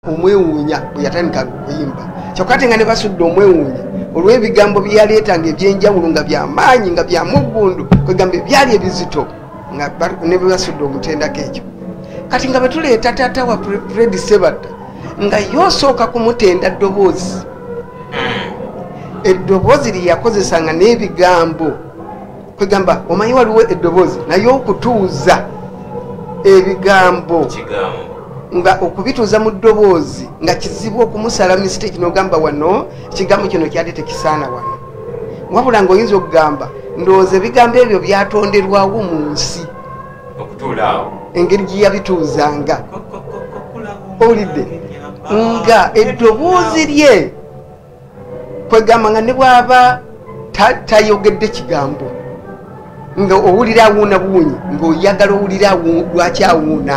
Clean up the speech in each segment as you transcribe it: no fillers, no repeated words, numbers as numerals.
omwewuunya bwe yatandika okuyimba kyokka nga ne basudde omwewuunya olw'ebigambo byeyaleetanga ebyenjawulo nga byamaanyi nga byamuggundu kwegamba byali ebizito nga ne bwe basudde omutendako ekyo kati nga betuleeta taata wa Fred Sebatta nga yosooka kumutenda ddoboozi eddoboozi lye yakozesanga n'ebigambo kwegamba omanyi waliwo eddoboozi naye okutuuza ebigambo nga okubituuza mu ddoboozi nga kizibu okumusala mistake n'ogamba wano ekigambo kino kyali tekisaana wano wabula ng'oyinza okugamba ndowooza ebigambo ebyo byatonderwawo mu nsi engeri gye yabituuzanga owulidde nga eddoboozi lye kwegamba nga ne bw'aba tayogedde kigambo nga owulira awuuna buwunyi ng'oyagala owulira lwaki awuuna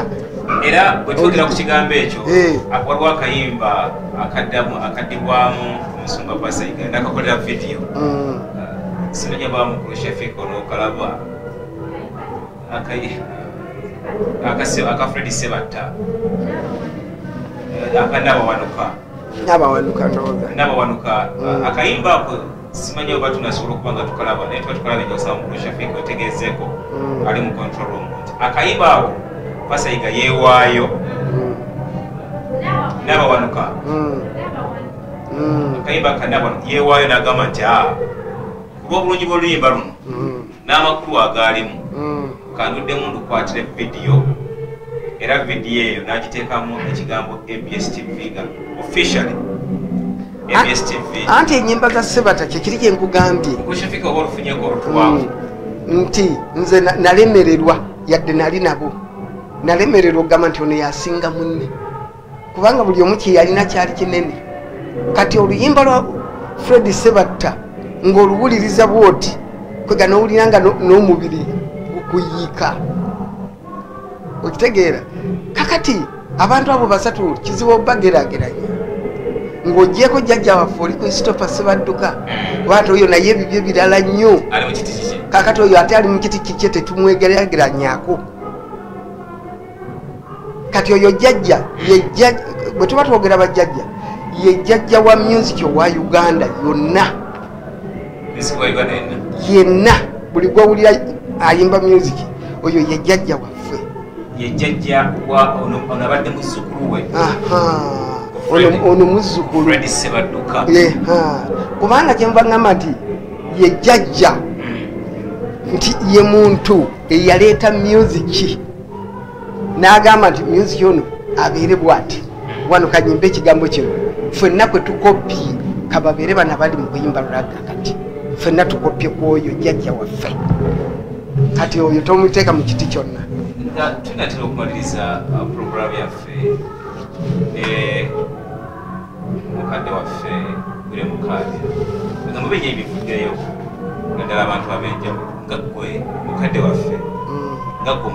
era bwe twogera ku kigambo ekyo waliwo akayimba akaddibwamu omusumba Pasaiga nakakolera vidiyo simanya bamukurusha fiko n'okalaba aka Fred Sebatta nabawanuka akayimba ako simanya oba tunasobola okuba nga tukalaba naye tuba tukalaba enjosaba mukurusha fiko otegezeeko ali mu control room akayimba ako Pasaiga yeewaayo nabawanuka akayimba kanabawanuka yeewaayo n'agamba nti kuba obulungi bw'oluyimba luno n'amakulu agaalimu kanduddemu ndukwatire vidiyo era vidiyo eyo n'agiteekamu ekigambo ABS TV ga officially ABS TV anti ennyimba za Sebatta kyekiri kye nkugambye kushafika oba olufunyeko olutwamu nti nze nalemererwa yadde nali nabo nalemererwa okugamba nti ono yasinga munne kubanga buli omu kye yalina kyali kinene kati oluyimba lwa Fred Sebatta ng'oluwuliriza bwoti kwega n'owulira nga n'omubiri gukuyiika okitegeera kakati abantu abo basatu kizibu obageraageranya ng'ogyeko jjajja waffe oli Christopher Sebadduka bwate oyo naye ebibyo birala nnyo kakati oyo ate ali mu kiti kikye tetumwegeraageranyaako kati oyo jjajja bwe tuba twogera bajjajja ye jjajja wa music owa Uganda yonna yenna buli gw'owulira ayimba music oyo ye jjajja waffe ye jjajja ono abadde muzzukulu we ono muzzukulu Fred Sebadduka kubanga kyenva ngamba nti ye jjajja nti ye muntu eyaleeta music n'agamba nti music ono abeere bw'ati wano kanyimba ekigambo kino ffenna kwe tukopye kababeere bana bali mu kuyimba lulaga kati ffenna tukopye ku oyo jjajja waffe kati oyo tomuteeka mu kiti kyonna nga tunatera okumaliriza puroguramu yaffe mukadde waffe gure mukaade nga mubenye ebivuddeyo naddala abantu ab'enjawulo nga ggwe mukadde waffe nga ggwe